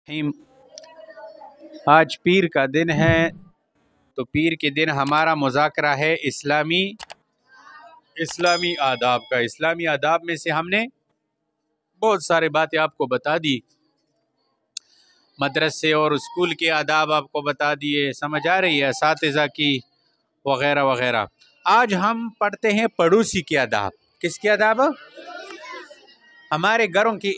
रहीम। आज पीर का दिन है, तो पीर के दिन हमारा मुज़ाकरा है इस्लामी आदाब का। इस्लामी आदाब में से हमने बहुत सारे बातें आपको बता दी, मदरसे और स्कूल के आदाब आपको बता दिए, समझ आ रही है, असातिज़ा की वग़ैरह वग़ैरह। आज हम पढ़ते हैं पड़ोसी के आदाब। किसके आदाब? हमारे घरों के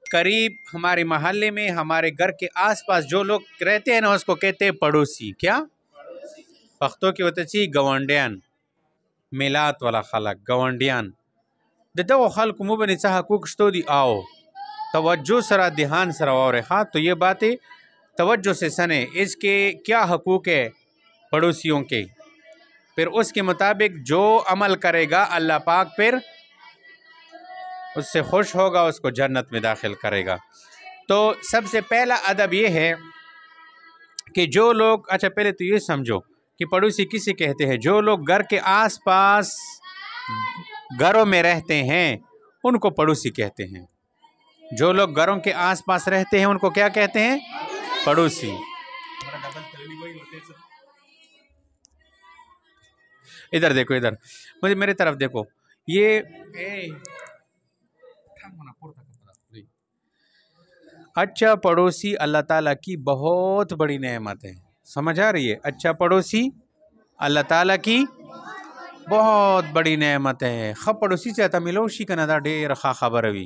करीब, हमारे मोहल्ले में, हमारे घर के आसपास जो लोग रहते हैं ना, उसको कहते हैं पड़ोसी। क्या पख्तो की होते ची गवंडियान, मिलात वाला खलक गवंडियान दो खल्क मुबन हकूक शतो दी आओ तवज्जो सरा ध्यान सरा और हाँ, तो ये बातें तवज्जो से सने। इसके क्या हकूक है पड़ोसियों के, फिर उसके मुताबिक जो अमल करेगा अल्लाह पाक फिर उससे खुश होगा, उसको जन्नत में दाखिल करेगा। तो सबसे पहला अदब ये है कि जो लोग, अच्छा पहले तो ये समझो कि पड़ोसी किसे कहते हैं। जो लोग घर के आसपास घरों में रहते हैं उनको पड़ोसी कहते हैं। जो लोग घरों के आसपास रहते हैं उनको क्या कहते हैं? पड़ोसी। इधर देखो, इधर मुझे मेरी तरफ देखो। ये अच्छा पड़ोसी अल्लाह ताला की बहुत बड़ी नेमत है, समझ आ रही है? अच्छा पड़ोसी अल्लाह ताला की बहुत बड़ी नेमत है। ख पड़ोसी से आता मिलोशी कना दा ढेर खा खबर वी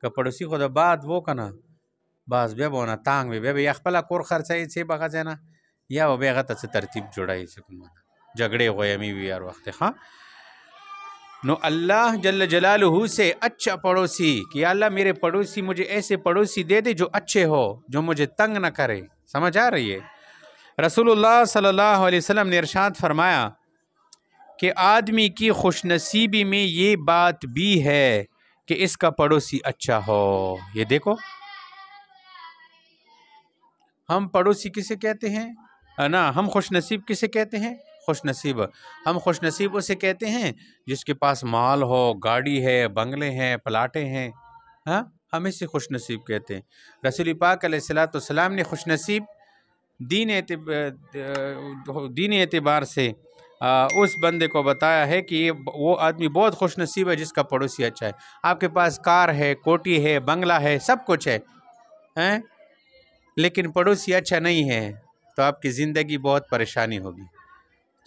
का पड़ोसी खुद बात वो कना बस बे बोना तांग बे यखपला कोर खर्चाई से बगा जाना या वो बेगा तसे तरतीब जोड़ाई सकूँ झगड़े गोयमी भी यार वक्त। हाँ, नो अल्लाह जल्ल जलालहू से अच्छा पड़ोसी कि अल्लाह मेरे पड़ोसी, मुझे ऐसे पड़ोसी दे दे जो अच्छे हो, जो मुझे तंग न करे। समझ आ रही है? रसूलुल्लाह सल्लल्लाहु अलैहि वसल्लम ने इरशाद फरमाया कि आदमी की खुशनसीबी में ये बात भी है कि इसका पड़ोसी अच्छा हो। ये देखो, हम पड़ोसी किसे कहते हैं ना, हम खुशनसीब किसे कहते हैं? खुशनसीब हम खुशनसीब उसे कहते हैं जिसके पास माल हो, गाड़ी है, बंगले हैं, प्लाटे हैं। हाँ, हम इसे खुशनसीब कहते हैं। रसूल पाक अलैहिस्सलाम ने खुशनसीब दीन एतबार से उस बंदे को बताया है कि ये वो आदमी बहुत खुशनसीब है जिसका पड़ोसी अच्छा है। आपके पास कार है, कोठी है, बंगला है, सब कुछ है, हैं? लेकिन पड़ोसी अच्छा नहीं है तो आपकी ज़िंदगी बहुत परेशानी होगी।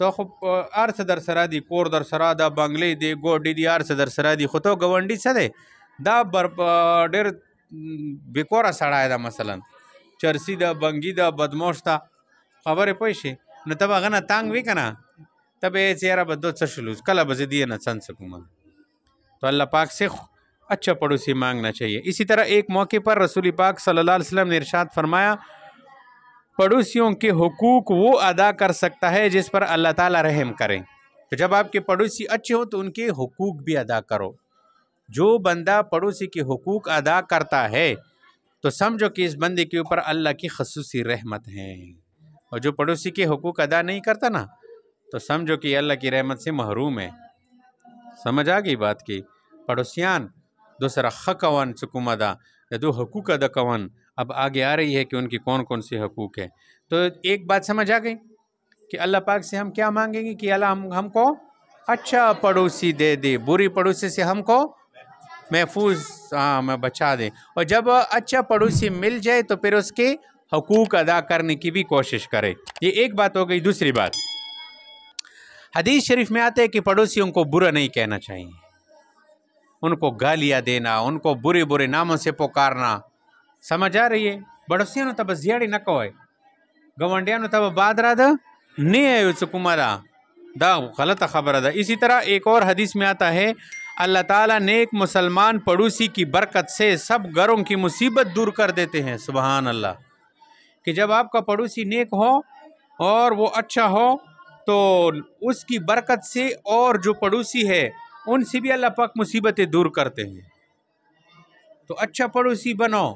तो अर्थ दर सरादी कोर दर सरादा बंगले दे गोडी दी अर्थ दर सरादी खुतो गवंडी सदे दा बर डेर बेकोरा सड़ा दा मसलन चरसी दा बंगी दा बदमोश दा खबर पैसे न तब अगना तांग भी कना तब ए चेहरा बदो चशलूस कला बजे दिए न सन सकूँ। तो अल्लाह पाक से अच्छा पड़ोसी मांगना चाहिए। इसी तरह एक मौके पर रसूल पाक सल्लल्लाहु अलैहि वसल्लम ने इरशाद फरमाया, पड़ोसियों के हुकूक वो अदा कर सकता है जिस पर अल्लाह ताला रहम करे। तो जब आपके पड़ोसी अच्छे हो तो उनके हुकूक भी अदा करो। जो बंदा पड़ोसी के हुकूक अदा करता है तो समझो कि इस बंदे के ऊपर अल्लाह की खसूसी रहमत है, और जो पड़ोसी के हुकूक अदा नहीं करता ना तो समझो कि अल्लाह की रहमत से महरूम है। समझ आ गई बात की? पड़ोसियान दूसरा हकवन सुकुमदा दो हकूक अदा कवन। अब आगे आ रही है कि उनकी कौन कौन सी हकूक है। तो एक बात समझ आ गई कि अल्लाह पाक से हम क्या मांगेंगे कि अल्लाह हमको अच्छा पड़ोसी दे दे, बुरी पड़ोसी से हमको महफूज में बचा दे। और जब अच्छा पड़ोसी मिल जाए तो फिर उसके हकूक अदा करने की भी कोशिश करे। ये एक बात हो गई। दूसरी बात, हदीस शरीफ में आते हैं कि पड़ोसियों को बुरा नहीं कहना चाहिए, उनको गालियाँ देना, उनको बुरे बुरे नामों से पुकारना। समझ आ रही है? बड़ोसियां तब जियाड़ी न कहो, गवंडियां तब बादरा द नहीं है सुकुमारा दा गलत खबर दा। इसी तरह एक और हदीस में आता है, अल्लाह ताला नेक मुसलमान पड़ोसी की बरकत से सब घरों की मुसीबत दूर कर देते हैं। सुबहान अल्लाह। कि जब आपका पड़ोसी नेक हो और वो अच्छा हो तो उसकी बरकत से और जो पड़ोसी है उनसे भी अल्लाह पाक मुसीबतें दूर करते हैं। तो अच्छा पड़ोसी बनो,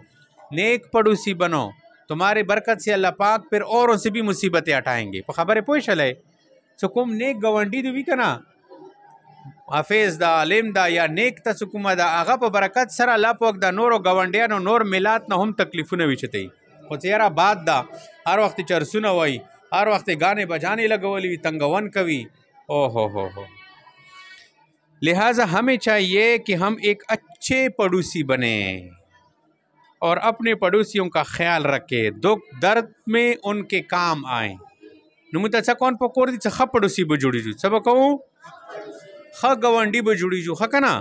नेक पड़ोसी बनो, तुम्हारे बरकत से अल्लाह पाक फिर औरों से भी मुसीबतें हटाएंगे। खबर है पोशल है सुकुम नेक गवंडी भी कना हाफिज दा आलिम दा या नेक ता सुकुमा दा आगा पर बरकत सर अल्लाह पाक दा नूर गवंडिया नो नूर मिलात ना हम तकलीफों विचते خو تیاره باد ده، هر وخت چرسونه وای، हर वक्त गाने बजाने लगवली तंगवन कवि। ओहो हो। लिहाजा हमें चाहिए कि हम एक अच्छे पड़ोसी बने और अपने पड़ोसियों का ख्याल रखें, दुख दर्द में उनके काम आए। नमुता चा कौन पकोर दी चा पड़ोसी बजुड़ी जू सब कहूँ ख गवंडी बजुड़ी जू ख कना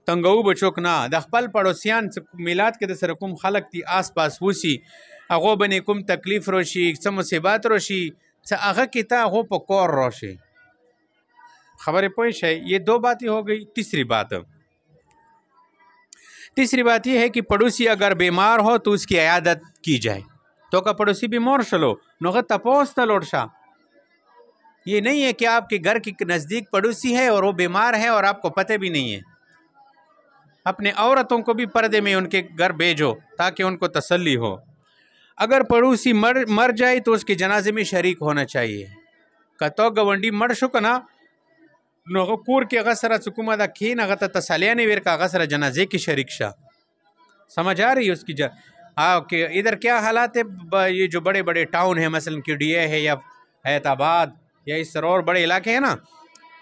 तंगऊ बचोक ना दखपल पड़ोसियान मिलाद के दसर कुम खलक ती आस पास हुसी अगो बने कुम तकलीफ रोशी च मुसीबत रोशी च अग किता अगो पकोर रोशी। खबर पोश है। ये दो बातें हो गई। तीसरी बात यह है कि पड़ोसी अगर बीमार हो तो उसकी इयादत की जाए। तो का पड़ोसी बीमार चलो नोग तपोस न लोटशा। ये नहीं है कि आपके घर के नज़दीक पड़ोसी है और वो बीमार है और आपको पता भी नहीं है। अपने औरतों को भी पर्दे में उनके घर भेजो ताकि उनको तसल्ली हो। अगर पड़ोसी मर जाए तो उसके जनाजे में शरीक होना चाहिए। कतो गवंडी मर शुकना नो कूर के गसरा चुकुमा दा खीन अगता तसलियाने वेर का गसरा जनाजे की शरीक शा। समझ आ रही है उसकी कि इधर क्या हालात है। ये जो बड़े बड़े टाउन है मसलन QDA है या हैदराबाद या इस तरह और बड़े इलाके हैं ना,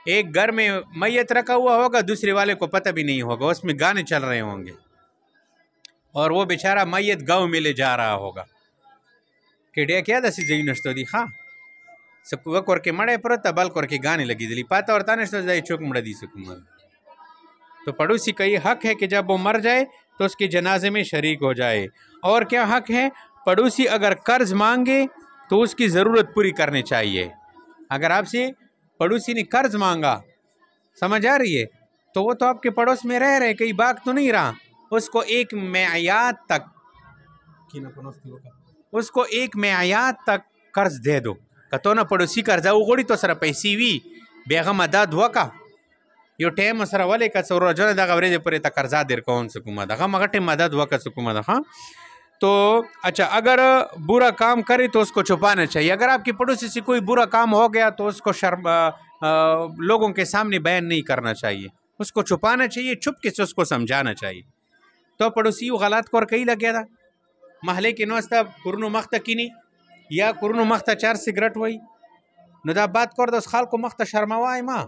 एक घर में मैयत रखा हुआ होगा, दूसरे वाले को पता भी नहीं होगा, उसमें गाने चल रहे होंगे और वो बेचारा मैयत गाँव में ले जा रहा होगा। केडिया क्या दसी जई नष्टो दी हाँ सकुवा करके मड़े पर तबल करके गाने लगी दिली पाता और ताने जाए चौक मड़ा दी सकुमा। तो पड़ोसी का ये हक है कि जब वो मर जाए तो उसके जनाजे में शरीक हो जाए। और क्या हक है, पड़ोसी अगर कर्ज मांगे तो उसकी ज़रूरत पूरी करनी चाहिए। अगर आपसे पड़ोसी ने कर्ज मांगा, समझ आ रही है, तो वो तो आपके पड़ोस में रह रहे, कहीं बाग तो नहीं रहा, उसको एक मेयाद तक कर्ज दे दो। कतो ना पड़ोसी कर्जा उगोड़ी तो सर पैसी वी बेगा मदद हुआ का यो टाइम सर वाले का सर रोजाना दगा वरेज परे ता कर्जा देर कौन सुकुमा दगा मगटे मदद हुआ का सुकुमा दा। हाँ तो अच्छा, अगर बुरा काम करे तो उसको छुपाना चाहिए। अगर आपके पड़ोसी से कोई बुरा काम हो गया तो उसको लोगों के सामने बयान नहीं करना चाहिए, उसको छुपाना चाहिए, चुपके से उसको समझाना चाहिए। तो पड़ोसी गलत कर कहीं लग गया था महले के नोस्ता कुरनो मख्ता किनी या कुरनो मख्ता 4 सिगरेट वही नदा बात कर दस खाल को मख्ता शर्मावाई माँ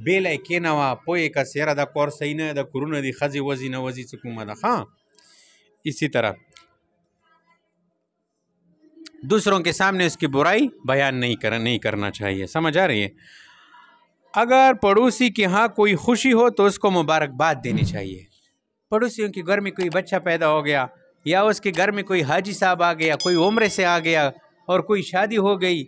बेले के नवा पोए का सेरा दा कोर सही न दा कुरनो दी खजी वजी न वजी सुकुमा दा। हाँ इसी तरह दूसरों के सामने उसकी बुराई बयान नहीं करना चाहिए। समझ आ रही है। अगर पड़ोसी के यहाँ कोई खुशी हो तो उसको मुबारकबाद देनी चाहिए। पड़ोसियों के घर में कोई बच्चा पैदा हो गया या उसके घर में कोई हाजी साहब आ गया, कोई उम्र से आ गया और कोई शादी हो गई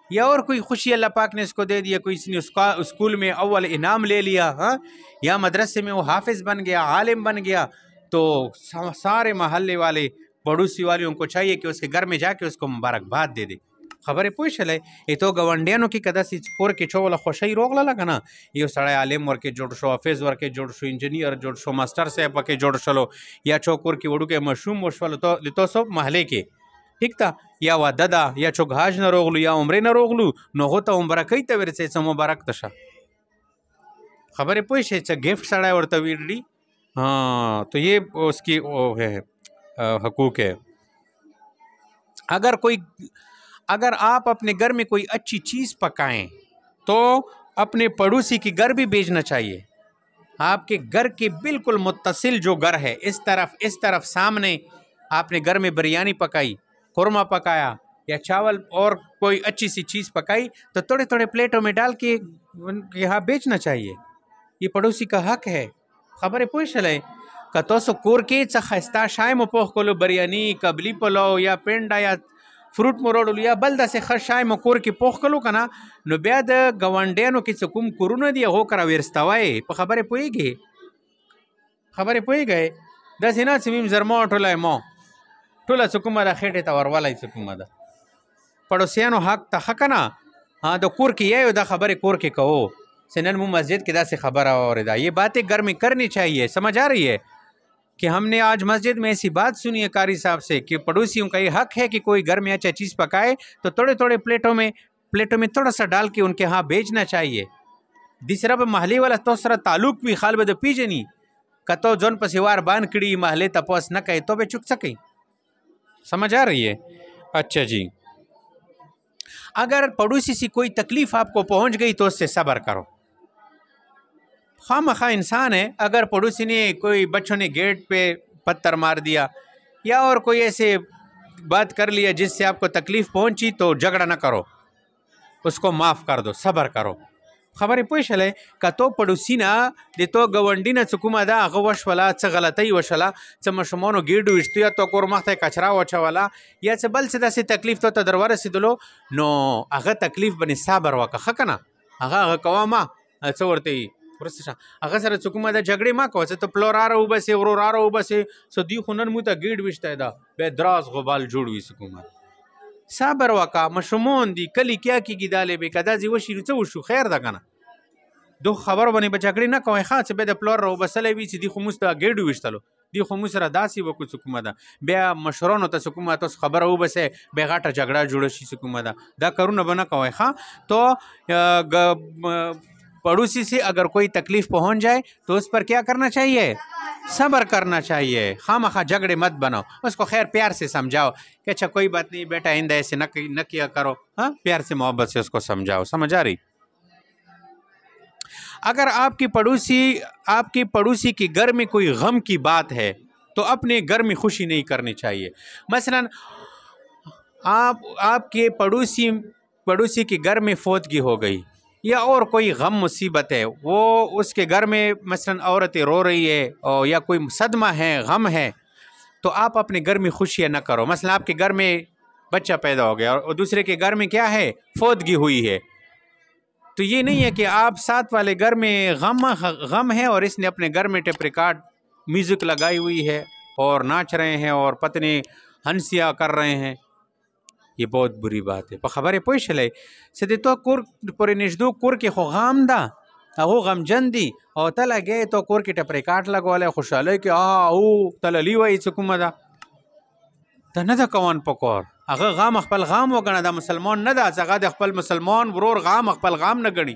या और कोई खुशी अल्लाह पाक ने इसको दे दिया, कोई इसने उसका स्कूल में अव्वल इनाम ले लिया, हाँ, या मदरसे में वो हाफिज़ बन गया, आलिम बन गया, तो सारे महल्ले वाले पड़ोसी वाले उनको चाहिए कि उसके घर में जाके उसको मुबारकबाद दे दे। खबर पूछ ले ये तो गवंडियानों की कदा सी पोर के छो वाला खुशी रोग लगा ना ये साढ़े आलिम वर्के जोड़ शो, हाफिज वर्के जोड़ शो, इंजीनियर जोड़ शो, मास्टर से पके जोड़ शलो या चौकुर की वड़ू के मशरूम वशलो तो सब महले के ठीक था या वा ददा या चो घाज न रोगलू या उम्रे न रोगलू न होता उम्र कई तवेर से मुबारक तशा। खबर पूछ है गिफ्ट साड़ा और तवीडी। हाँ तो ये उसकी वो है हकूक है। अगर आप अपने घर में कोई अच्छी चीज़ पकाएं तो अपने पड़ोसी के घर भी भेजना चाहिए। आपके घर के बिल्कुल मुत्तसिल जो घर है, इस तरफ सामने आपने घर में बिरयानी पकाई, खुरमा पकाया या चावल और कोई अच्छी सी चीज़ पकाई तो थोड़े थोड़े प्लेटों में डाल के उनके यहाँ बेचना चाहिए। ये पड़ोसी का हक है। खबर पूछ ले कतोसो कोर के खस्ता शाय मोह कोलो बिरयानी कबली पुलाव या पेंडा या फ्रूट मोरोडल या बल्दा से खशाय मकोर के पोख कलो कना नो बया द गवंडियानो के चकुम कुरुना दिया होकर वेरस्तावाए प खबरे पोई गए दसिना सिमिम जर्मो टोला मो टोला चकुमा दा खेटे तवर वाला चकुमा दा पड़ोसियानो हक ता हकना। हाँ तो कोर के ये दा खबरे कोर के कहो सेनन मु मस्जिद के दा से खबर और दा ये बातें घर में करनी चाहिए। समझ आ रही है कि हमने आज मस्जिद में ऐसी बात सुनी है कारी साहब से कि पड़ोसियों का ये हक है कि कोई घर में अच्छा चीज़ पकाए तो थोड़े थोड़े प्लेटों में थोड़ा सा डाल के उनके यहाँ बेचना चाहिए। दिसरा पे महली वाला तो सरा ताल्लुक भी खाल बद पीजनी कतो जोन पसिवार बान किड़ी महले तपोस न कहे तो बे चुक सके। समझ आ रही है। अच्छा जी, अगर पड़ोसी से कोई तकलीफ़ आपको पहुंच गई तो उससे सब्र करो। खामखा इंसान है, अगर पड़ोसी ने कोई बच्चों ने गेट पे पत्थर मार दिया या और कोई ऐसे बात कर लिया जिससे आपको तकलीफ़ पहुंची तो झगड़ा ना करो, उसको माफ़ कर दो, सब्र करो। खबरें पोइशले का तो पड़ोसी ना दे तो गवंडी ना चुकुमा दा अगो वशवला च गलतई वशला च मशमोनो गिडू इष्टु या तो कोर मखते कचरा वचवला या च बल से दसे तकलीफ तो दरबार सिदलो नो अगा तकलीफ बने साबर वका खकना अगा कवामा चवरते प्रस्ता अगा सर चुकुमा दा झगड़े मा को तो प्लोरारो उबसे ओरोरारो उबसे सो दी खुनन मुता गिड विष्टा दा बे द्रास गोबाल जुड़वी सुकुमा साबर वका मशमोन दी कली क्या की गिदाले बे कदा जी वशी च वशु खैर दा कना दो खबर बने बचकड़ी ना कोई खास बे द प्लोर रो बसले बी दी खमुस्ता गेडू विष्टलो दी खमुस रा दासी वकु सुकुमा दा बे मशरोनो त सुकुमा तो खबर हो बसे बे घाटा झगड़ा जुड़ो शी सुकुमा दा करू न बना कोई खा तो पड़ोसी से अगर कोई तकलीफ पहुंच जाए तो उस पर क्या करना चाहिए? सब्र करना चाहिए। खामखा झगड़े मत बनाओ, उसको खैर प्यार से समझाओ कि अच्छा कोई बात नहीं बेटा, आइंदा ऐसे न किया करो। हाँ, प्यार से मोहब्बत से उसको समझाओ। समझ आ रही? अगर आपकी पड़ोसी के घर में कोई गम की बात है तो अपने घर में खुशी नहीं करनी चाहिए। मसलन आपके पड़ोसी के घर में फौतगी हो गई या और कोई गम मुसीबत है, वो उसके घर में मसलन औरतें रो रही है और या कोई सदमा है, गम है, तो आप अपने घर में खुशियाँ न करो। मसलन आपके घर में बच्चा पैदा हो गया और दूसरे के घर में क्या है, फौतगी हुई है, तो ये नहीं है कि आप साथ वाले घर में गम है और इसने अपने घर में टेप रिकॉर्ड म्यूज़िक लगाई हुई है और नाच रहे हैं और पत्नी हंसिया कर रहे हैं। ये बहुत बुरी बात है। खबर पोइशले से तो कुर पर निजदू कुर के खुगाम दा अहो गम जंदी और तला गए तो कुर के टपरे काट लगवाले खुशहाल कि तलली वही चुकुमा दा न दा कौन पकोर अगर गाम अखपल गाम वगना दा मुसलमान न दा जगह द अखपल मुसलमान वरोर गाम अखपल गाम न गणी।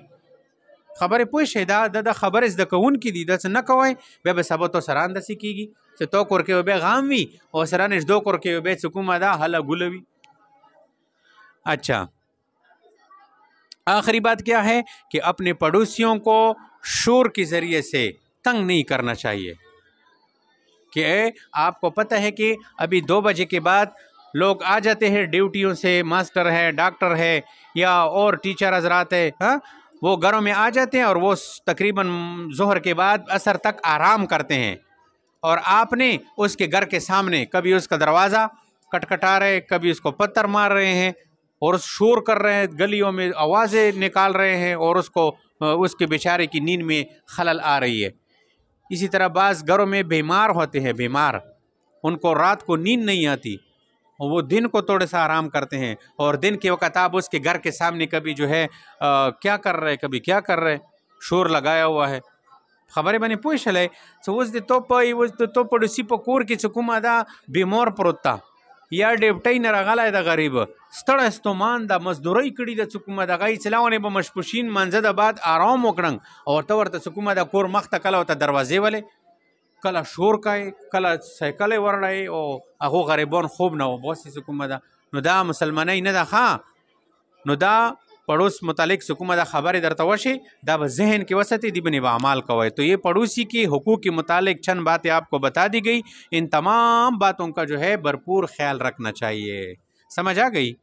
खबर पोइशे दा खबर इस दकउन की दी दस न कवाई बे बे सब तो सरान दसी कीगी से तो कुर के बे गाम वी और सरान इस दो कुर के बे चुकुमा दा हला गुलवी। अच्छा, आखिरी बात क्या है कि अपने पड़ोसियों को शोर के ज़रिए से तंग नहीं करना चाहिए। कि आपको पता है कि अभी 2 बजे के बाद लोग आ जाते हैं ड्यूटियों से, मास्टर है, डॉक्टर है या और टीचर हजरात है, हाँ, वो घरों में आ जाते हैं और वो तकरीबन जोहर के बाद असर तक आराम करते हैं और आपने उसके घर के सामने कभी उसका दरवाज़ा खटखटा रहे, कभी उसको पत्थर मार रहे हैं और शोर कर रहे हैं, गलियों में आवाज़ें निकाल रहे हैं और उसके बेचारे की नींद में खलल आ रही है। इसी तरह बाज़ घरों में बीमार होते हैं, बीमार, उनको रात को नींद नहीं आती और वो दिन को थोड़ा सा आराम करते हैं और दिन के वक़्त आप उसके घर के सामने कभी जो है क्या कर रहे, कभी क्या कर रहे, शोर लगाया हुआ है। खबरें बने पूछले तो पड़ोसी पकोर की चुकुमा दा बीमार परोता या डेप्टई न रगला दा गरीब स्तड़ स्तोमान दा मजदूरी कड़ी दा चुकुमा दा गई चलावने ब मशपुशीन मंजद बाद आराम वकड़ंग और तवर ता चुकुमा दा कोर मख्त कला होता दरवाजे वाले कला शोर काए कला साइकिल वरड़ाए और अहो गरीबों खूब ना हो बहुत सी चुकुमा दा नुदा मुसलमान ही न दा हाँ नुदा पड़ोस मुतालिक सुकुमा दा खबर दर तवशे दा जहन के वसती दी बनी बामाल कवाए। तो ये पड़ोसी के हुकूक के मुतालिक चंद बातें आपको बता दी गई। इन तमाम बातों का जो है भरपूर ख्याल रखना चाहिए। समझ आ गई?